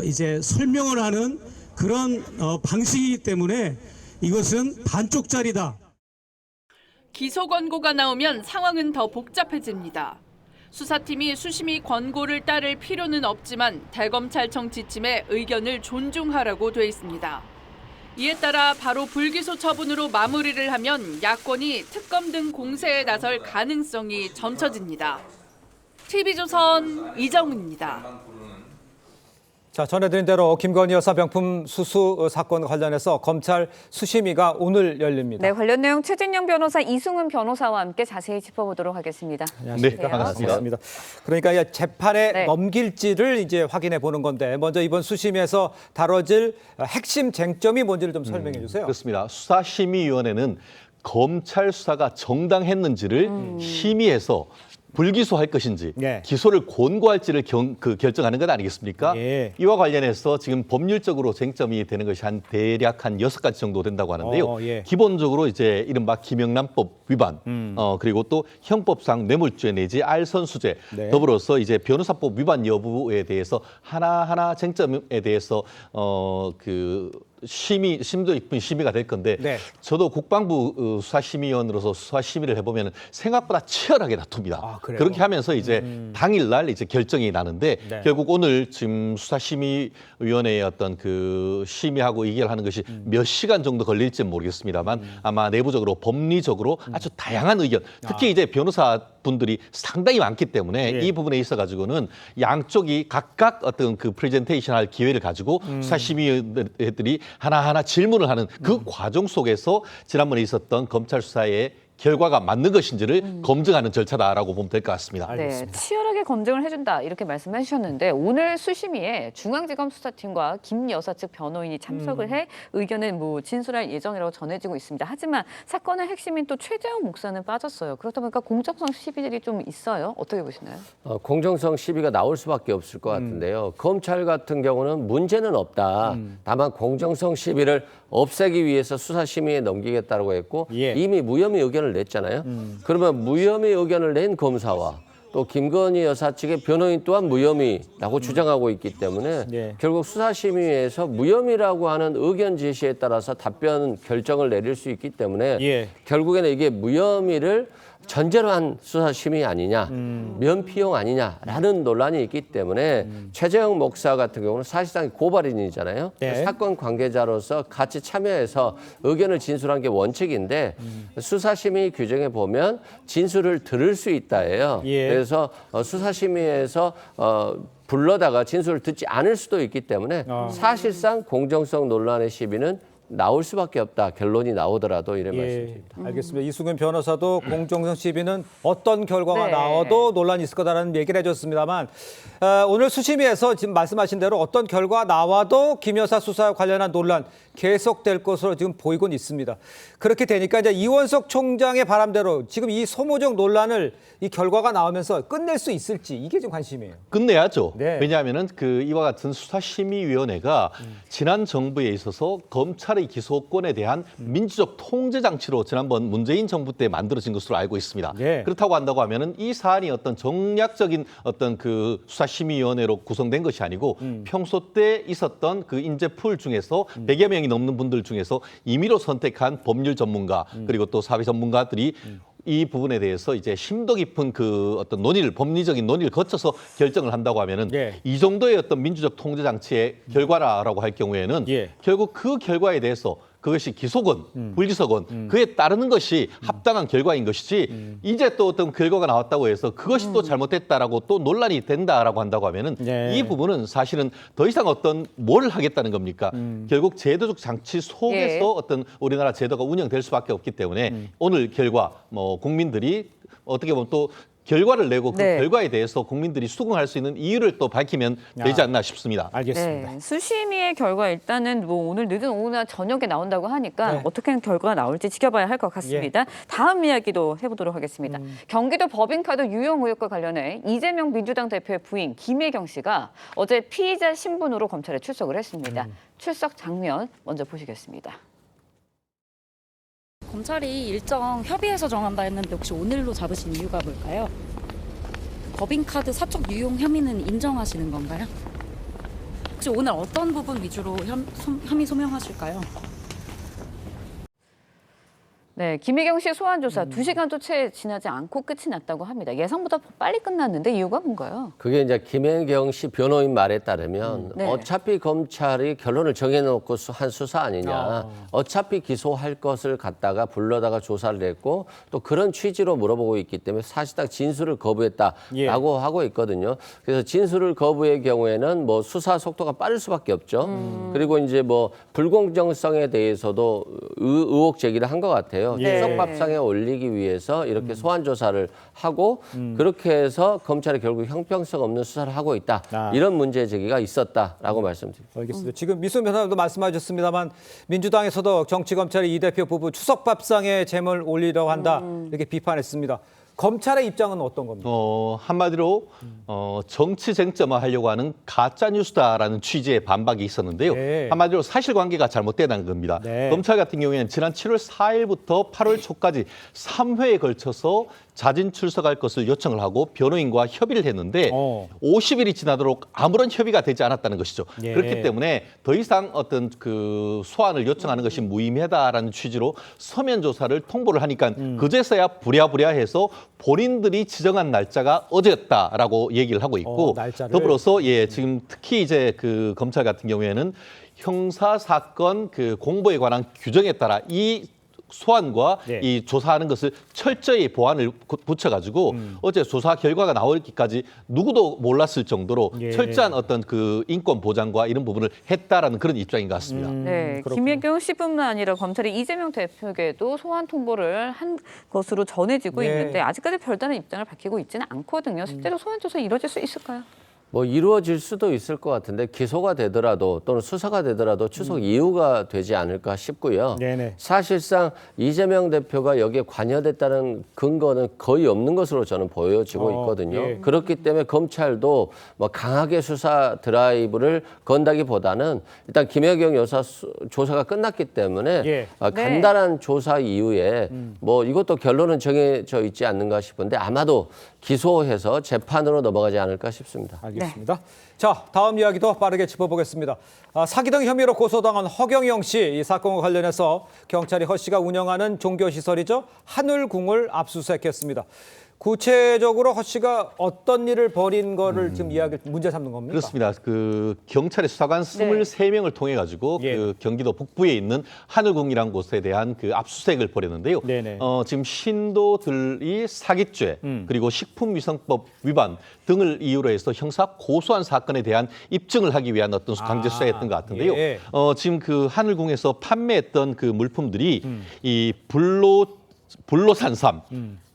이제 설명을 하는 그런 방식이기 때문에 이것은 반쪽짜리다. 기소 권고가 나오면 상황은 더 복잡해집니다. 수사팀이 수심위 권고를 따를 필요는 없지만 대검찰청 지침에 의견을 존중하라고 돼 있습니다. 이에 따라 바로 불기소 처분으로 마무리를 하면 야권이 특검 등 공세에 나설 가능성이 점쳐집니다. TV조선 이정훈입니다. 자, 전해드린 대로 김건희 여사 명품 수수 사건 관련해서 검찰 수심위가 오늘 열립니다. 네, 관련 내용 최진영 변호사, 이승훈 변호사와 함께 자세히 짚어보도록 하겠습니다. 안녕하십니까. 네, 반갑습니다. 그러니까 재판에 넘길지를 이제 확인해 보는 건데 먼저 이번 수심에서 다뤄질 핵심 쟁점이 뭔지를 좀 설명해 주세요. 그렇습니다. 수사심의위원회는 검찰 수사가 정당했는지를 심의해서 불기소할 것인지 기소를 권고할지를 결정하는 것 아니겠습니까? 이와 관련해서 지금 법률적으로 쟁점이 되는 것이 대략 한 6가지 정도 된다고 하는데요. 기본적으로 이제 이른바 김영란법 위반, 그리고 또 형법상 뇌물죄 내지 알선수재, 더불어서 이제 변호사법 위반 여부에 대해서 하나하나 쟁점에 대해서 심도 깊은 심의가 될 건데 저도 국방부 수사심의위원으로서 수사심의를 해보면 생각보다 치열하게 다툽니다. 그렇게 하면서 이제 당일날 이제 결정이 나는데 결국 오늘 지금 수사심의위원회의 어떤 심의하고 의결하는 것이 몇 시간 정도 걸릴지는 모르겠습니다만 아마 내부적으로 법리적으로 아주 다양한 의견, 특히 이제 변호사분들이 상당히 많기 때문에 이 부분에 있어 가지고는 양쪽이 각각 어떤 프레젠테이션 할 기회를 가지고 수사심의위원들이 하나하나 질문을 하는 그 과정 속에서 지난번에 있었던 검찰 수사의 결과가 맞는 것인지를 검증하는 절차다라고 보면 될 것 같습니다. 네, 치열하게 검증을 해준다 이렇게 말씀해 주셨는데 오늘 수심위에 중앙지검 수사팀과 김 여사 측 변호인이 참석을 해 의견을 진술할 예정이라고 전해지고 있습니다. 하지만 사건의 핵심인 또 최재형 목사는 빠졌어요. 그렇다 보니까 공정성 시비들이 좀 있어요. 어떻게 보시나요? 공정성 시비가 나올 수밖에 없을 것 같은데요. 검찰 같은 경우는 문제는 없다. 다만 공정성 시비를 없애기 위해서 수사심의에 넘기겠다고 했고 이미 무혐의 의견을 냈잖아요. 그러면 무혐의 의견을 낸 검사와 또 김건희 여사 측의 변호인 또한 무혐의라고 주장하고 있기 때문에 결국 수사심의에서 무혐의라고 하는 의견 제시에 따라서 답변 결정을 내릴 수 있기 때문에 결국에는 이게 무혐의를 전제로 한 수사심의 아니냐, 면피용 아니냐라는 논란이 있기 때문에 최재형 목사 같은 경우는 사실상 고발인이잖아요. 사건 관계자로서 같이 참여해서 의견을 진술한 게 원칙인데 수사심의 규정에 보면 진술을 들을 수 있다예요. 그래서 수사심의에서 불러다가 진술을 듣지 않을 수도 있기 때문에 사실상 공정성 논란의 시비는 나올 수밖에 없다. 결론이 나오더라도 이런 말씀입니다. 알겠습니다. 이승훈 변호사도 공정성 시비는 어떤 결과가 나와도 논란이 있을 거다라는 얘기를 해줬습니다만 오늘 수심위에서 지금 말씀하신 대로 어떤 결과 나와도 김 여사 수사와 관련한 논란 계속될 것으로 지금 보이곤 있습니다. 그렇게 되니까 이제 이원석 총장의 바람대로 지금 이 소모적 논란을 이 결과가 나오면서 끝낼 수 있을지 이게 좀 관심이에요. 끝내야죠. 왜냐하면은 이와 같은 수사심의위원회가 지난 정부에 있어서 검찰의 검찰의 기소권에 대한 민주적 통제 장치로 지난번 문재인 정부 때 만들어진 것으로 알고 있습니다. 그렇다고 한다고 하면은 이 사안이 어떤 정략적인 어떤 그 수사심의위원회로 구성된 것이 아니고 평소 때 있었던 그 인재풀 중에서 100여 명이 넘는 분들 중에서 임의로 선택한 법률 전문가 그리고 또 사회 전문가들이 이 부분에 대해서 이제 심도 깊은 그 어떤 논의를, 법리적인 논의를 거쳐서 결정을 한다고 하면은 이 정도의 어떤 민주적 통제 장치의 결과라고 할 경우에는 결국 그 결과에 대해서 그것이 기소건, 불기소건 그에 따르는 것이 합당한 결과인 것이지 이제 또 어떤 결과가 나왔다고 해서 그것이 또 잘못됐다라고 또 논란이 된다라고 한다고 하면은 이 부분은 사실은 더 이상 어떤 뭘 하겠다는 겁니까? 결국 제도적 장치 속에서 어떤 우리나라 제도가 운영될 수밖에 없기 때문에 오늘 결과 뭐 국민들이 어떻게 보면 또 결과를 내고 그 결과에 대해서 국민들이 수긍할 수 있는 이유를 또 밝히면 되지 않나 싶습니다. 알겠습니다. 네, 수심위의 결과 일단은 뭐 오늘 늦은 오후나 저녁에 나온다고 하니까 어떻게 결과가 나올지 지켜봐야 할 것 같습니다. 다음 이야기도 해보도록 하겠습니다. 경기도 법인카드 유용 의혹과 관련해 이재명 민주당 대표의 부인 김혜경 씨가 어제 피의자 신분으로 검찰에 출석을 했습니다. 출석 장면 먼저 보시겠습니다. 검찰이 일정 협의해서 정한다 했는데 혹시 오늘로 잡으신 이유가 뭘까요? 법인카드 사적 유용 혐의는 인정하시는 건가요? 혹시 오늘 어떤 부분 위주로 혐의 소명하실까요? 네, 김혜경 씨 소환 조사 2시간도 채 지나지 않고 끝이 났다고 합니다. 예상보다 빨리 끝났는데 이유가 뭔가요? 그게 이제 김혜경 씨 변호인 말에 따르면 어차피 검찰이 결론을 정해놓고 한 수사 아니냐. 어차피 기소할 것을 갖다가 불러다가 조사를 했고 또 그런 취지로 물어보고 있기 때문에 사실상 진술을 거부했다라고 하고 있거든요. 그래서 진술을 거부의 경우에는 뭐 수사 속도가 빠를 수밖에 없죠. 그리고 이제 뭐 불공정성에 대해서도 의혹 제기를 한 것 같아요. 수석밥상에 올리기 위해서 이렇게 소환 조사를 하고 그렇게 해서 검찰이 결국 형평성 없는 수사를 하고 있다. 이런 문제 제기가 있었다라고 말씀드립니다. 알겠습니다. 지금 미수 변호사도 말씀하셨습니다만 민주당에서도 정치검찰이 이 대표 부부 추석밥상에 잼을 올리려고 한다 이렇게 비판했습니다. 검찰의 입장은 어떤 겁니까? 한마디로 정치 쟁점화하려고 하는 가짜 뉴스다라는 취지의 반박이 있었는데요. 한마디로 사실관계가 잘못되다는 겁니다. 검찰 같은 경우에는 지난 7월 4일부터 8월 초까지 3회에 걸쳐서 자진 출석할 것을 요청을 하고 변호인과 협의를 했는데 50일이 지나도록 아무런 협의가 되지 않았다는 것이죠. 그렇기 때문에 더 이상 어떤 그 소환을 요청하는 것이 무의미하다라는 취지로 서면 조사를 통보를 하니까 그제서야 부랴부랴해서 본인들이 지정한 날짜가 어제였다라고 얘기를 하고 있고 더불어서 지금 특히 이제 그 검찰 같은 경우에는 형사 사건 그 공보에 관한 규정에 따라 이 소환과 이 조사하는 것을 철저히 보완을 붙여가지고 어제 조사 결과가 나오기까지 누구도 몰랐을 정도로 철저한 어떤 그 인권 보장과 이런 부분을 했다라는 그런 입장인 것 같습니다. 네, 김혜경 씨뿐만 아니라 검찰이 이재명 대표에게도 소환 통보를 한 것으로 전해지고 있는데 아직까지 별다른 입장을 밝히고 있지는 않거든요. 실제로 소환 조사 이루어질 수 있을까요? 뭐 이루어질 수도 있을 것 같은데 기소가 되더라도 또는 수사가 되더라도 추석 이후가 되지 않을까 싶고요. 사실상 이재명 대표가 여기에 관여됐다는 근거는 거의 없는 것으로 저는 보여지고 있거든요. 그렇기 때문에 검찰도 뭐 강하게 수사 드라이브를 건다기보다는 일단 김혜경 여사 조사가 끝났기 때문에 간단한 조사 이후에 뭐 이것도 결론은 정해져 있지 않는가 싶은데 아마도 기소해서 재판으로 넘어가지 않을까 싶습니다. 알겠습니다. 자, 다음 이야기도 빠르게 짚어보겠습니다. 사기 등 혐의로 고소당한 허경영 씨 이 사건과 관련해서 경찰이 허 씨가 운영하는 종교시설이죠. 하늘궁을 압수수색했습니다. 구체적으로 허 씨가 어떤 일을 벌인 거를 지금 문제 삼는 겁니까? 그렇습니다. 그 경찰의 수사관 23명을 통해 가지고 그 경기도 북부에 있는 하늘궁이라는 곳에 대한 그 압수수색을 벌였는데요. 지금 신도들이 사기죄 그리고 식품위생법 위반 등을 이유로 해서 형사 고소한 사건에 대한 입증을 하기 위한 어떤 강제 수사였던 것 같은데요. 지금 그 하늘궁에서 판매했던 그 물품들이 이 불로산삼,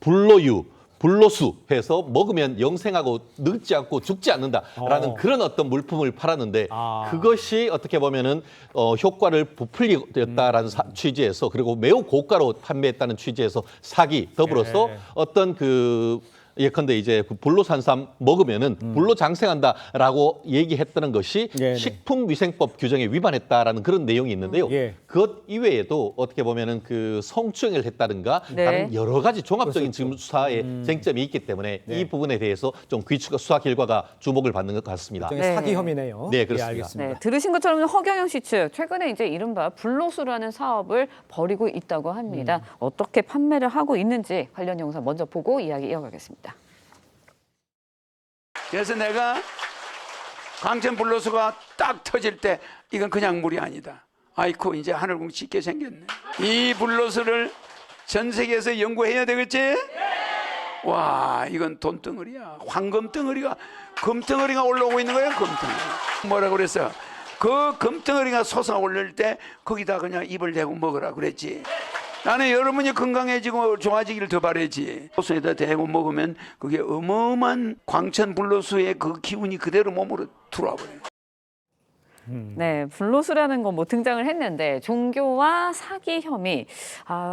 불로유, 불로수 해서 먹으면 영생하고 늙지 않고 죽지 않는다라는 그런 어떤 물품을 팔았는데 그것이 어떻게 보면은 효과를 부풀렸다라는 취지에서 그리고 매우 고가로 판매했다는 취지에서 사기 더불어서 어떤 그 예컨대 이제 불로산삼 먹으면은 불로 장생한다라고 얘기했다는 것이 식품위생법 규정에 위반했다라는 그런 내용이 있는데요. 그것 이외에도 어떻게 보면은 그 성추행을 했다든가 다른 여러 가지 종합적인 지금 수사에 쟁점이 있기 때문에 이 부분에 대해서 좀 수사 결과가 주목을 받는 것 같습니다. 사기 혐의네요. 네, 그렇습니다. 알겠습니다. 네, 들으신 것처럼 허경영 씨 측 최근에 이제 이른바 불로수라는 사업을 벌이고 있다고 합니다. 어떻게 판매를 하고 있는지 관련 영상 먼저 보고 이야기 이어가겠습니다. 그래서 내가 광천 불로수가 딱 터질 때 이건 그냥 물이 아니다. 아이고 이제 하늘궁 짓게 생겼네. 이 불로수를 전 세계에서 연구해야 되겠지? 와 이건 돈덩어리야. 황금덩어리가 금덩어리가 올라오고 있는 거야. 금덩어리. 뭐라 그랬어? 그 금덩어리가 솟아올릴 때 거기다 그냥 입을 대고 먹으라 그랬지. 나는 여러분이 건강해지고 좋아지기를 더 바라지. 소스에다 대고 먹으면 그게 어마어마한 광천 불로수의 그 기운이 그대로 몸으로 들어와 버려요. 네, 불로수라는 건 뭐 등장을 했는데 종교와 사기 혐의,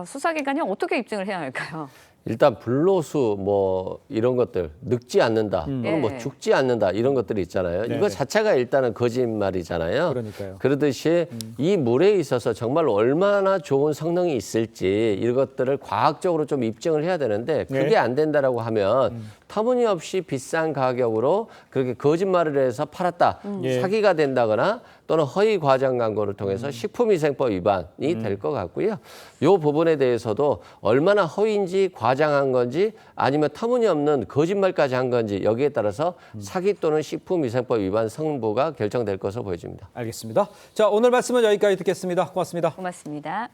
수사기관이 어떻게 입증을 해야 할까요? 일단 불로수 뭐 이런 것들 늙지 않는다 또는 뭐 죽지 않는다 이런 것들이 있잖아요. 이거 자체가 일단은 거짓말이잖아요. 그러니까요. 그러듯이 이 물에 있어서 정말 얼마나 좋은 성능이 있을지 이것들을 과학적으로 좀 입증을 해야 되는데 그게 안 된다라고 하면 터무니없이 비싼 가격으로 그렇게 거짓말을 해서 팔았다. 사기가 된다거나 또는 허위 과장 광고를 통해서 식품위생법 위반이 될 것 같고요. 이 부분에 대해서도 얼마나 허위인지 과장한 건지 아니면 터무니없는 거짓말까지 한 건지 여기에 따라서 사기 또는 식품위생법 위반 성부가 결정될 것으로 보여집니다. 알겠습니다. 자, 오늘 말씀은 여기까지 듣겠습니다. 고맙습니다. 고맙습니다.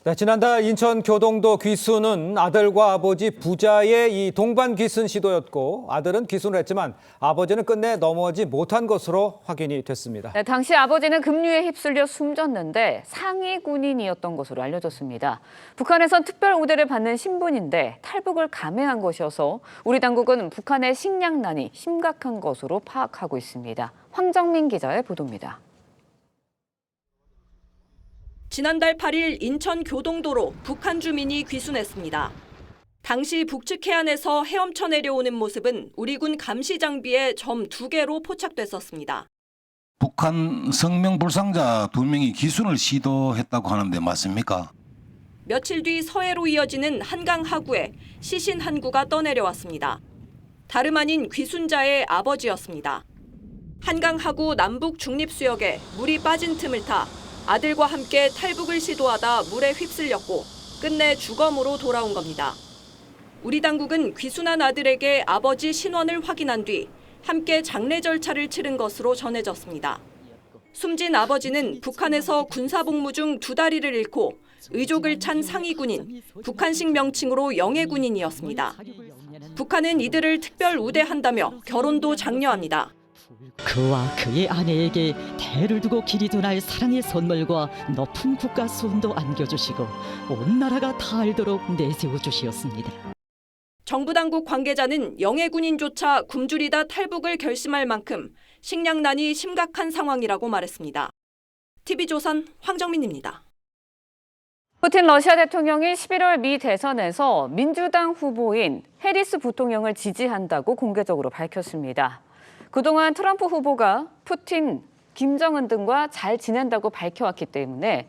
네, 지난달 인천 교동도 귀순은 아들과 아버지 부자의 이 동반 귀순 시도였고 아들은 귀순을 했지만 아버지는 끝내 넘어오지 못한 것으로 확인이 됐습니다. 네, 당시 아버지는 급류에 휩쓸려 숨졌는데 상위 군인이었던 것으로 알려졌습니다. 북한에선 특별 우대를 받는 신분인데 탈북을 감행한 것이어서 우리 당국은 북한의 식량난이 심각한 것으로 파악하고 있습니다. 황정민 기자의 보도입니다. 지난달 8일 인천 교동도로 북한 주민이 귀순했습니다. 당시 북측 해안에서 헤엄쳐 내려오는 모습은 우리 군 감시 장비에 점 2개로 포착됐었습니다. 북한 성명 불상자 2명이 귀순을 시도했다고 하는데 맞습니까? 며칠 뒤 서해로 이어지는 한강 하구에 시신 한 구가 떠내려왔습니다. 다름 아닌 귀순자의 아버지였습니다. 한강 하구 남북 중립수역에 물이 빠진 틈을 타 아들과 함께 탈북을 시도하다 물에 휩쓸렸고 끝내 주검으로 돌아온 겁니다. 우리 당국은 귀순한 아들에게 아버지 신원을 확인한 뒤 함께 장례 절차를 치른 것으로 전해졌습니다. 숨진 아버지는 북한에서 군사복무 중 2다리를 잃고 의족을 찬 상위군인, 북한식 명칭으로 영해군인이었습니다. 북한은 이들을 특별 우대한다며 결혼도 장려합니다. 그와 그의 아내에게 대를 두고 길이 도날 사랑의 선물과 높은 국가 수훈도 안겨주시고 온 나라가 다 알도록 내세워 주시었습니다. 정부 당국 관계자는 영해군인조차 굶주리다 탈북을 결심할 만큼 식량난이 심각한 상황이라고 말했습니다. TV조선 황정민입니다. 푸틴 러시아 대통령이 11월 미 대선에서 민주당 후보인 해리스 부통령을 지지한다고 공개적으로 밝혔습니다. 그동안 트럼프 후보가 푸틴, 김정은 등과 잘 지낸다고 밝혀왔기 때문에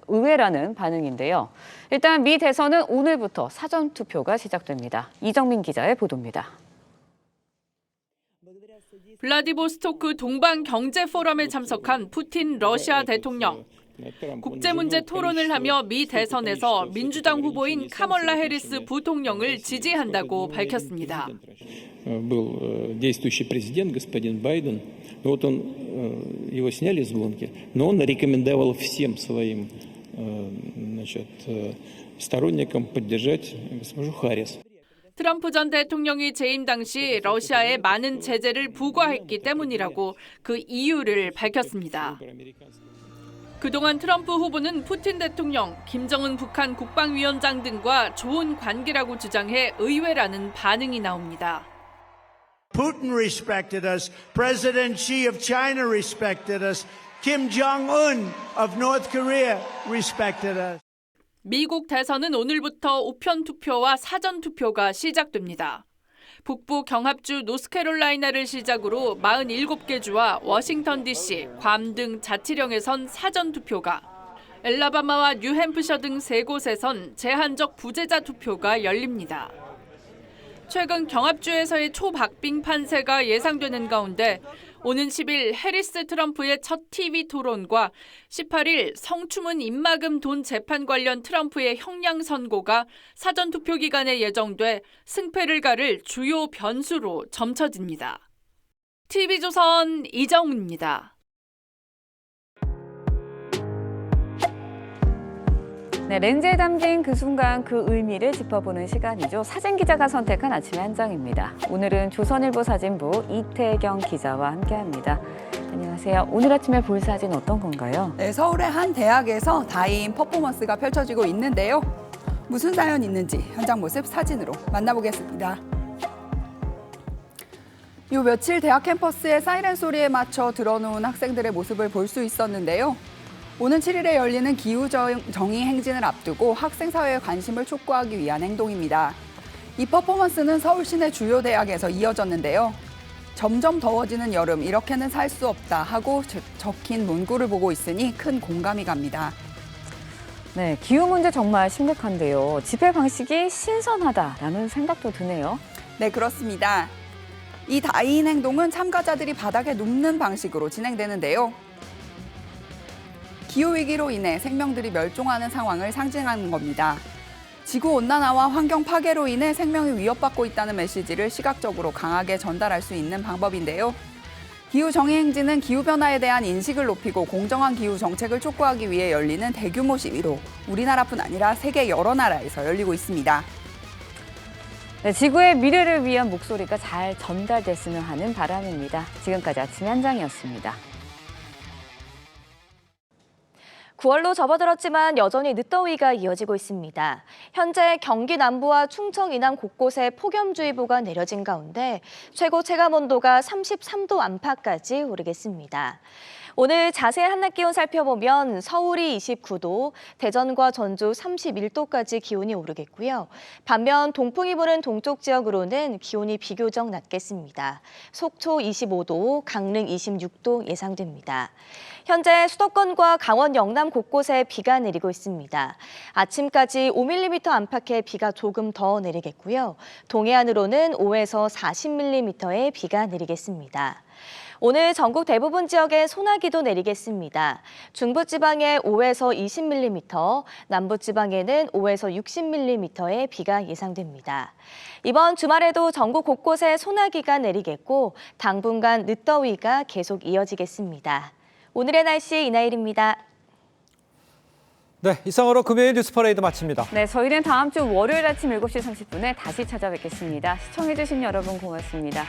의외라는 반응인데요. 일단 미 대선은 오늘부터 사전투표가 시작됩니다. 이정민 기자의 보도입니다. 블라디보스토크 동방경제포럼에 참석한 푸틴 러시아 대통령. 국제문제 토론을 하며 미 대선에서 민주당 후보인 카멀라 해리스 부통령을 지지한다고 밝혔습니다. Был действующий президент господин Байден, вот он его сняли с гонки, но он рекомендовал всем своим сторонникам поддержать госпожу Харрис. 트럼프 전 대통령이 재임 당시 러시아에 많은 제재를 부과했기 때문이라고 그 이유를 밝혔습니다. 그동안 트럼프 후보는 푸틴 대통령, 김정은 북한 국방위원장 등과 좋은 관계라고 주장해 의외라는 반응이 나옵니다. Putin respected us. President Xi of China respected us. Kim Jong-un of North Korea respected us. 미국 대선은 오늘부터 우편 투표와 사전 투표가 시작됩니다. 북부 경합주 노스캐롤라이나를 시작으로 47개 주와 워싱턴 DC, 괌 등 자치령에선 사전 투표가, 엘라바마와 뉴햄프셔 등 3곳에선 제한적 부재자 투표가 열립니다. 최근 경합주에서의 초박빙 판세가 예상되는 가운데 오는 10일 해리스 트럼프의 첫 TV 토론과 18일 성추문 입막음 돈 재판 관련 트럼프의 형량 선고가 사전투표 기간에 예정돼 승패를 가를 주요 변수로 점쳐집니다. TV조선 이정우입니다. 네, 렌즈에 담긴 그 순간 그 의미를 짚어보는 시간이죠. 사진기자가 선택한 아침의 한 장입니다. 오늘은 조선일보 사진부 이태경 기자와 함께합니다. 안녕하세요. 오늘 아침에 볼 사진 어떤 건가요? 네, 서울의 한 대학에서 다인 퍼포먼스가 펼쳐지고 있는데요. 무슨 사연이 있는지 현장 모습 사진으로 만나보겠습니다. 요 며칠 대학 캠퍼스의 사이렌 소리에 맞춰 들어놓은 학생들의 모습을 볼 수 있었는데요. 오는 7일에 열리는 기후정의 행진을 앞두고 학생사회의 관심을 촉구하기 위한 행동입니다. 이 퍼포먼스는 서울 시내 주요 대학에서 이어졌는데요. 점점 더워지는 여름, 이렇게는 살 수 없다 하고 적힌 문구를 보고 있으니 큰 공감이 갑니다. 네, 기후 문제 정말 심각한데요. 집회 방식이 신선하다라는 생각도 드네요. 네, 그렇습니다. 이 다인 행동은 참가자들이 바닥에 눕는 방식으로 진행되는데요. 기후위기로 인해 생명들이 멸종하는 상황을 상징하는 겁니다. 지구온난화와 환경 파괴로 인해 생명이 위협받고 있다는 메시지를 시각적으로 강하게 전달할 수 있는 방법인데요. 기후정의행진은 기후변화에 대한 인식을 높이고 공정한 기후 정책을 촉구하기 위해 열리는 대규모 시위로 우리나라뿐 아니라 세계 여러 나라에서 열리고 있습니다. 네, 지구의 미래를 위한 목소리가 잘 전달됐으면 하는 바람입니다. 지금까지 아침의 한 장이었습니다. 9월로 접어들었지만 여전히 늦더위가 이어지고 있습니다. 현재 경기 남부와 충청 이남 곳곳에 폭염주의보가 내려진 가운데 최고 체감온도가 33도 안팎까지 오르겠습니다. 오늘 자세한 한낮 기온 살펴보면 서울이 29도, 대전과 전주 31도까지 기온이 오르겠고요. 반면 동풍이 부는 동쪽 지역으로는 기온이 비교적 낮겠습니다. 속초 25도, 강릉 26도 예상됩니다. 현재 수도권과 강원 영남 곳곳에 비가 내리고 있습니다. 아침까지 5mm 안팎의 비가 조금 더 내리겠고요. 동해안으로는 5에서 40mm의 비가 내리겠습니다. 오늘 전국 대부분 지역에 소나기도 내리겠습니다. 중부지방에 5에서 20mm, 남부지방에는 5에서 60mm의 비가 예상됩니다. 이번 주말에도 전국 곳곳에 소나기가 내리겠고 당분간 늦더위가 계속 이어지겠습니다. 오늘의 날씨 이나일입니다. 네, 이상으로 금요일 뉴스 퍼레이드 마칩니다. 네, 저희는 다음 주 월요일 아침 7시 30분에 다시 찾아뵙겠습니다. 시청해주신 여러분 고맙습니다.